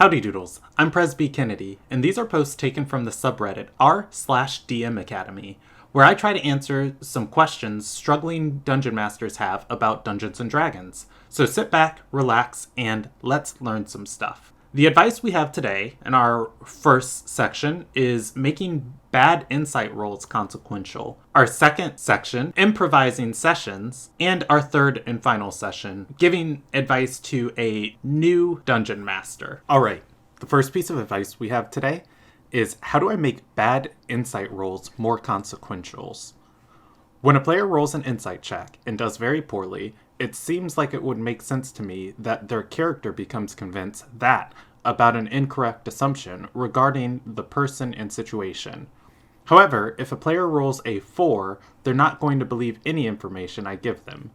Howdy doodles, I'm Presby Kennedy, and these are posts taken from the subreddit r/dmacademy, where I try to answer some questions struggling dungeon masters have about Dungeons & Dragons. So sit back, relax, and let's learn some stuff. The advice we have today in our first section is making bad insight rolls consequential. Our second section, improvising sessions, and our third and final session, giving advice to a new dungeon master. All right, the first piece of advice we have today is how do I make bad insight rolls more consequential? When a player rolls an insight check and does very poorly, it seems like it would make sense to me that their character becomes convinced that about an incorrect assumption regarding the person and situation. However, if a player rolls a 4, they're not going to believe any information I give them.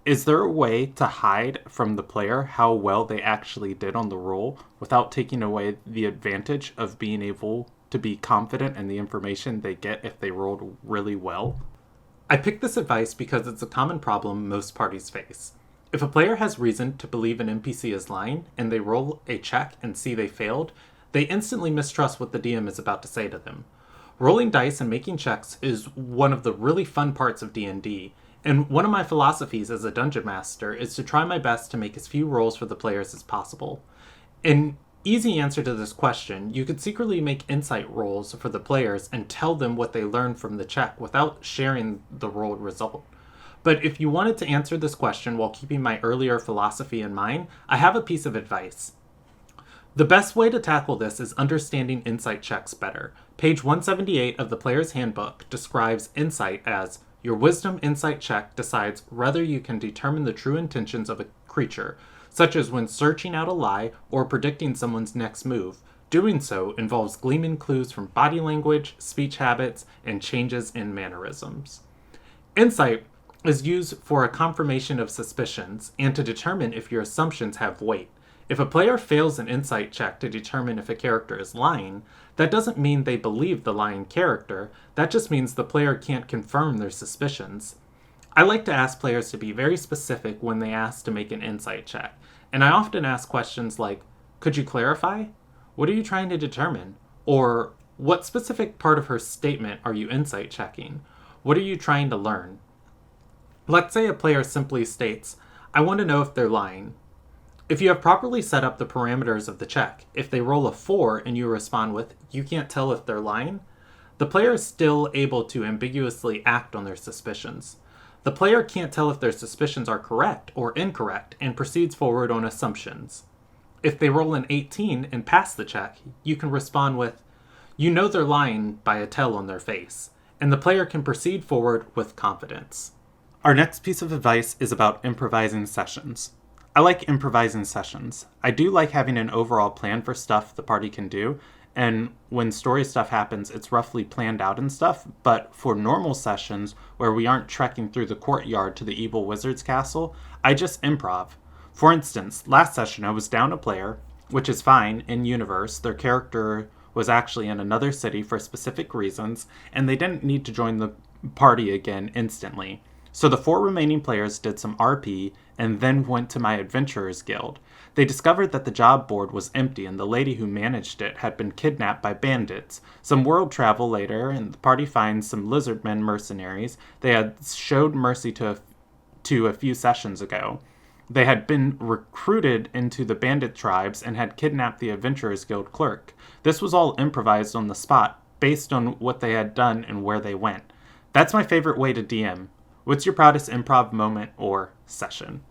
Is there a way to hide from the player how well they actually did on the roll without taking away the advantage of being able to be confident in the information they get if they rolled really well? I picked this advice because it's a common problem most parties face. If a player has reason to believe an NPC is lying and they roll a check and see they failed, they instantly mistrust what the DM is about to say to them. Rolling dice and making checks is one of the really fun parts of D&D, and one of my philosophies as a dungeon master is to try my best to make as few rolls for the players as possible. An easy answer to this question, you could secretly make insight rolls for the players and tell them what they learned from the check without sharing the rolled result. But if you wanted to answer this question while keeping my earlier philosophy in mind, I have a piece of advice. The best way to tackle this is understanding insight checks better. Page 178 of the Player's Handbook describes insight as your wisdom insight check decides whether you can determine the true intentions of a creature, such as when searching out a lie or predicting someone's next move. Doing so involves gleaming clues from body language, speech habits, and changes in mannerisms. Insight is used for a confirmation of suspicions and to determine if your assumptions have weight. If a player fails an insight check to determine if a character is lying, that doesn't mean they believe the lying character, that just means the player can't confirm their suspicions. I like to ask players to be very specific when they ask to make an insight check, and I often ask questions like, could you clarify? What are you trying to determine? Or, what specific part of her statement are you insight checking? What are you trying to learn? Let's say a player simply states, I want to know if they're lying. If you have properly set up the parameters of the check, if they roll a 4 and you respond with, you can't tell if they're lying, the player is still able to ambiguously act on their suspicions. The player can't tell if their suspicions are correct or incorrect and proceeds forward on assumptions. If they roll an 18 and pass the check, you can respond with, you know they're lying by a tell on their face, and the player can proceed forward with confidence. Our next piece of advice is about improvising sessions. I like improvising sessions. I do like having an overall plan for stuff the party can do, and when story stuff happens, it's roughly planned out and stuff, but for normal sessions where we aren't trekking through the courtyard to the evil wizard's castle, I just improv. For instance, last session I was down a player, which is fine, in universe, their character was actually in another city for specific reasons, and they didn't need to join the party again instantly. So the 4 remaining players did some RP and then went to my Adventurers Guild. They discovered that the job board was empty and the lady who managed it had been kidnapped by bandits. Some world travel later and the party finds some lizardmen mercenaries they had showed mercy to a few sessions ago. They had been recruited into the bandit tribes and had kidnapped the Adventurers Guild clerk. This was all improvised on the spot based on what they had done and where they went. That's my favorite way to DM. What's your proudest improv moment or session?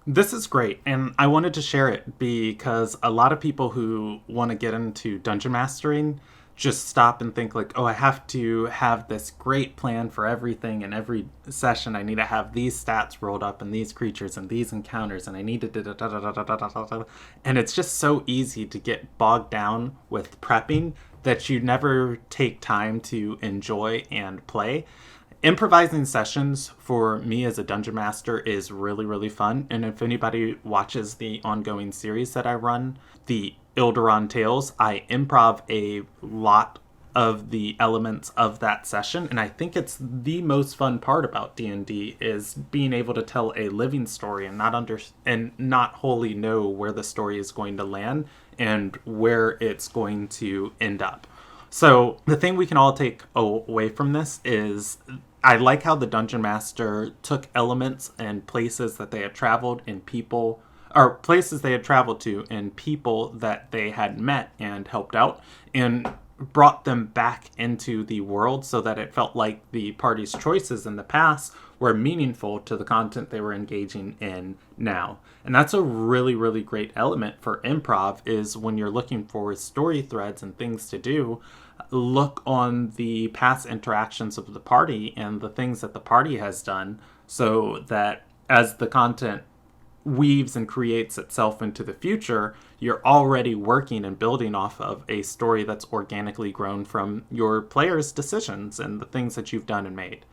This is great, and I wanted to share it because a lot of people who want to get into dungeon mastering just stop and think like, oh, I have to have this great plan for everything in every session. I need to have these stats rolled up and these creatures and these encounters, and I need to da-da-da-da-da-da-da-da. And it's just so easy to get bogged down with prepping that you never take time to enjoy and play. Improvising sessions for me as a dungeon master is really, really fun. And if anybody watches the ongoing series that I run, the Ilderon Tales, I improv a lot of the elements of that session, and I think it's the most fun part about D&D is being able to tell a living story and not wholly know where the story is going to land and where it's going to end up. So the thing we can all take away from this is I like how the Dungeon Master took elements and places that they had traveled and people, or places they had traveled to and people that they had met and helped out, and brought them back into the world so that it felt like the party's choices in the past were meaningful to the content they were engaging in now. And that's a really, really great element for improv, is when you're looking for story threads and things to do, look on the past interactions of the party and the things that the party has done, so that as the content weaves and creates itself into the future, you're already working and building off of a story that's organically grown from your players' decisions and the things that you've done and made.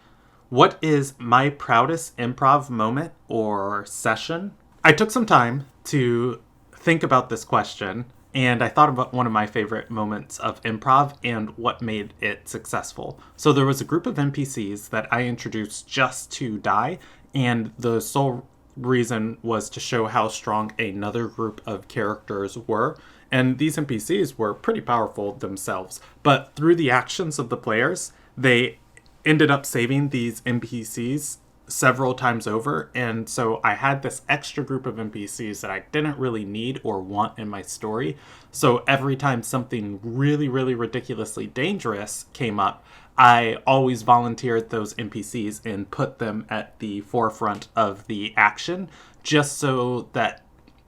What is my proudest improv moment or session? I took some time to think about this question, and I thought about one of my favorite moments of improv and what made it successful. So there was a group of NPCs that I introduced just to die, and the sole reason was to show how strong another group of characters were. And these NPCs were pretty powerful themselves. But through the actions of the players, they ended up saving these NPCs several times over. And so I had this extra group of NPCs that I didn't really need or want in my story. So every time something really, really ridiculously dangerous came up, I always volunteered those NPCs and put them at the forefront of the action, just so that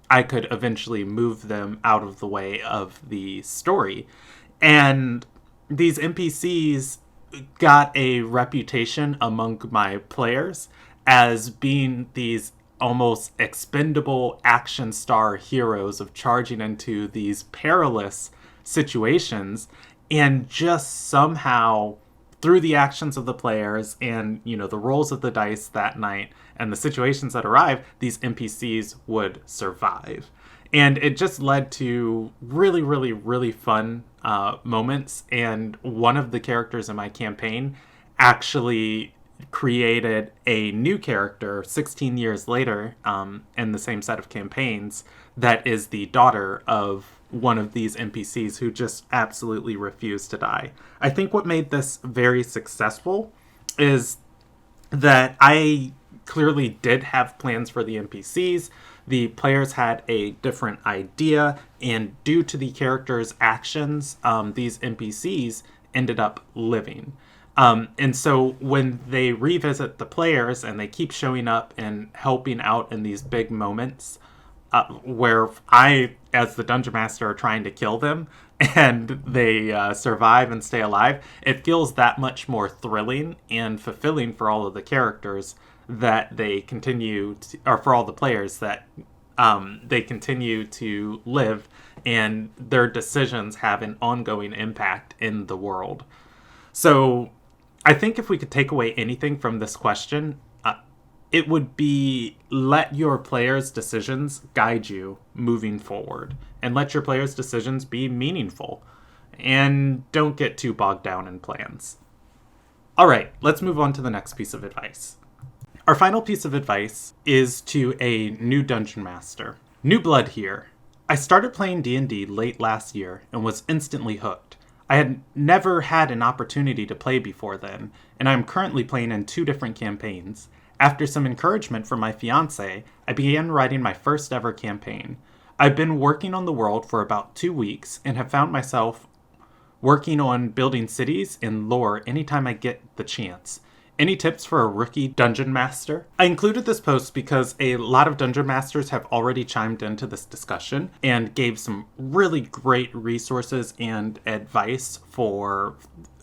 I could eventually move them out of the way of the story. And these NPCs got a reputation among my players as being these almost expendable action star heroes of charging into these perilous situations, and just somehow through the actions of the players and, the rolls of the dice that night and the situations that arrive, these NPCs would survive. And it just led to really, really, really fun moments. And one of the characters in my campaign actually created a new character 16 years later in the same set of campaigns that is the daughter of one of these NPCs who just absolutely refused to die. I think what made this very successful is that I clearly did have plans for the NPCs. The players had a different idea, and due to the characters' actions, these NPCs ended up living. And so when they revisit the players and they keep showing up and helping out in these big moments, where I, as the Dungeon Master, are trying to kill them and they survive and stay alive, it feels that much more thrilling and fulfilling for all of the characters that they continue to, or for all the players that they continue to live and their decisions have an ongoing impact in the world. So I think if we could take away anything from this question, it would be let your players' decisions guide you moving forward, and let your players' decisions be meaningful, and don't get too bogged down in plans. All right, let's move on to the next piece of advice. Our final piece of advice is to a new Dungeon Master. New blood here. I started playing D&D late last year and was instantly hooked. I had never had an opportunity to play before then, and I'm currently playing in 2 different campaigns. After some encouragement from my fiancé, I began writing my first ever campaign. I've been working on the world for about 2 weeks and have found myself working on building cities and lore anytime I get the chance. Any tips for a rookie Dungeon Master? I included this post because a lot of Dungeon Masters have already chimed into this discussion and gave some really great resources and advice for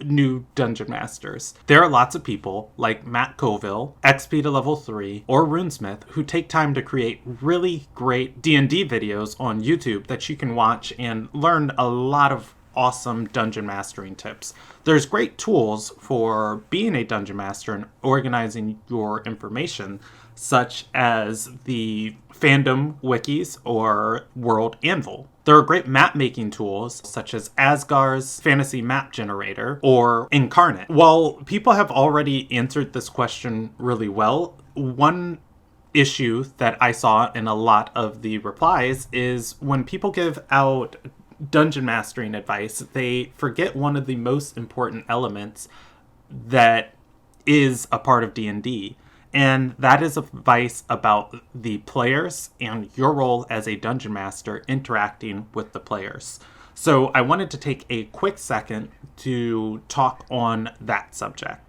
new Dungeon Masters. There are lots of people like Matt Colville, XP to level 3, or Runesmith who take time to create really great D&D videos on YouTube that you can watch and learn a lot of awesome dungeon mastering tips. There's great tools for being a dungeon master and organizing your information, such as the fandom wikis or World Anvil. There are great map making tools such as Asgar's Fantasy Map Generator or Incarnate. While people have already answered this question really well, one issue that I saw in a lot of the replies is when people give out dungeon mastering advice, they forget one of the most important elements that is a part of D&D, and that is advice about the players and your role as a dungeon master interacting with the players. So I wanted to take a quick second to talk on that subject.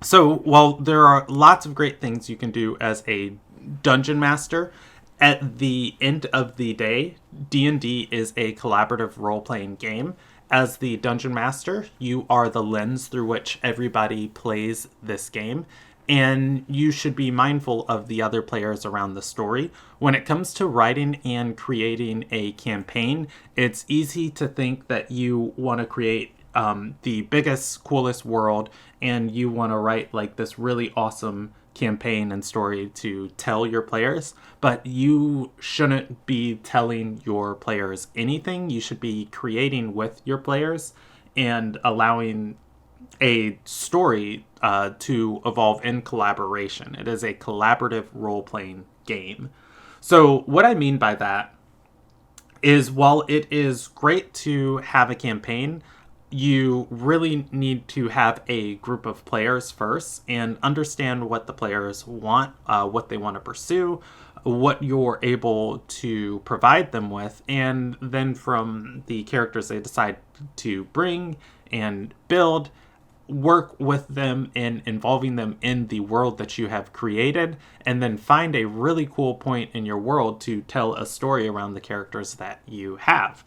So while there are lots of great things you can do as a dungeon master, at the end of the day, D&D is a collaborative role-playing game. As the dungeon master, you are the lens through which everybody plays this game, and you should be mindful of the other players around the story. When it comes to writing and creating a campaign, it's easy to think that you want to create the biggest, coolest world, and you want to write like this really awesome campaign and story to tell your players, but you shouldn't be telling your players anything. You should be creating with your players and allowing a story to evolve in collaboration. It is a collaborative role-playing game. So what I mean by that is, while it is great to have a campaign, you really need to have a group of players first and understand what the players want, what they want to pursue, what you're able to provide them with, and then from the characters they decide to bring and build, work with them in involving them in the world that you have created, and then find a really cool point in your world to tell a story around the characters that you have.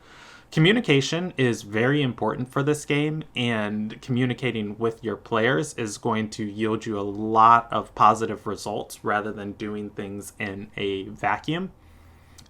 Communication is very important for this game, and communicating with your players is going to yield you a lot of positive results rather than doing things in a vacuum.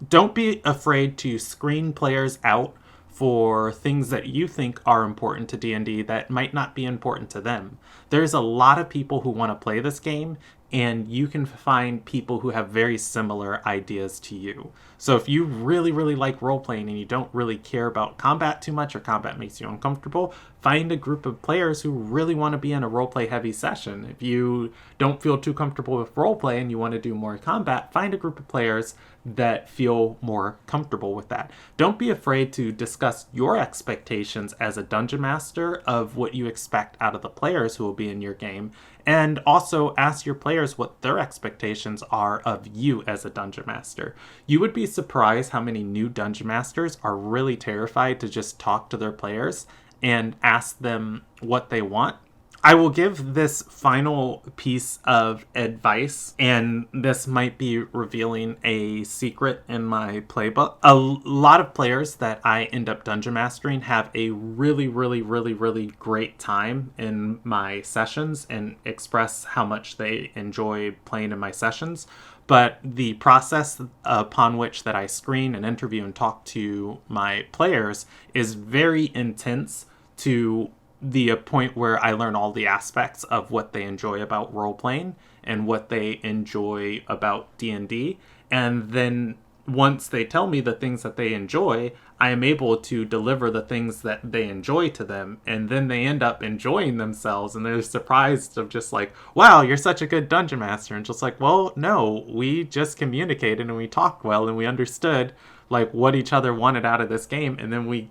Don't be afraid to screen players out for things that you think are important to D&D that might not be important to them. There's a lot of people who want to play this game, and you can find people who have very similar ideas to you. So if you really, really like role-playing and you don't really care about combat too much, or combat makes you uncomfortable, find a group of players who really want to be in a role-play heavy session. If you don't feel too comfortable with role-play and you want to do more combat, find a group of players that feel more comfortable with that. Don't be afraid to discuss your expectations as a dungeon master of what you expect out of the players who will be in your game, and also ask your players what their expectations are of you as a dungeon master. You would be surprised how many new dungeon masters are really terrified to just talk to their players and ask them what they want. I will give this final piece of advice, and this might be revealing a secret in my playbook. A lot of players that I end up dungeon mastering have a really, really, really, really great time in my sessions and express how much they enjoy playing in my sessions. But the process upon which that I screen and interview and talk to my players is very intense, to the point where I learn all the aspects of what they enjoy about role-playing and what they enjoy about D&D. And then once they tell me the things that they enjoy, I am able to deliver the things that they enjoy to them. And then they end up enjoying themselves, and they're surprised of just like, wow, you're such a good dungeon master. And just like, well, no, we just communicated and we talked well and we understood like what each other wanted out of this game. And then we,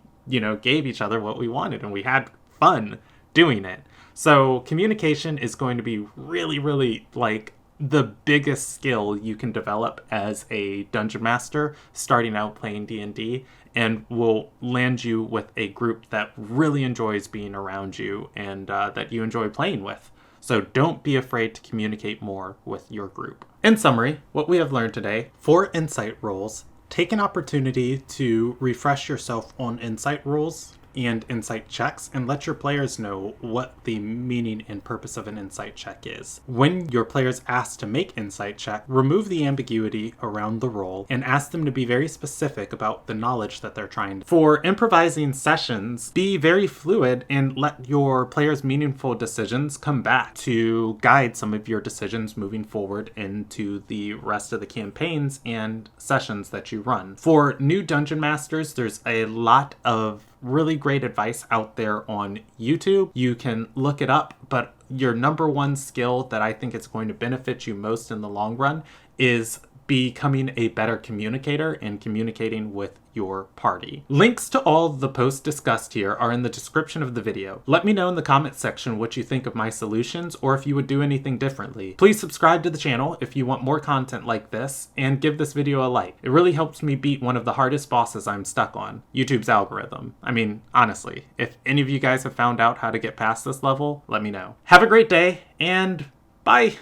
gave each other what we wanted, and we had fun doing it. So communication is going to be really, really like the biggest skill you can develop as a dungeon master starting out playing D&D, and will land you with a group that really enjoys being around you and that you enjoy playing with. So don't be afraid to communicate more with your group. In summary, what we have learned today: for insight rolls, take an opportunity to refresh yourself on insight rules and insight checks, and let your players know what the meaning and purpose of an insight check is. When your players ask to make insight check, remove the ambiguity around the roll and ask them to be very specific about the knowledge that they're trying to. For improvising sessions, be very fluid and let your players' meaningful decisions come back to guide some of your decisions moving forward into the rest of the campaigns and sessions that you run. For new dungeon masters, there's a lot of really great advice out there on YouTube. You can look it up, but your number one skill that I think is going to benefit you most in the long run is becoming a better communicator and communicating with your party. Links to all the posts discussed here are in the description of the video. Let me know in the comments section what you think of my solutions or if you would do anything differently. Please subscribe to the channel if you want more content like this, and give this video a like. It really helps me beat one of the hardest bosses I'm stuck on, YouTube's algorithm. I mean, honestly, if any of you guys have found out how to get past this level, let me know. Have a great day, and bye!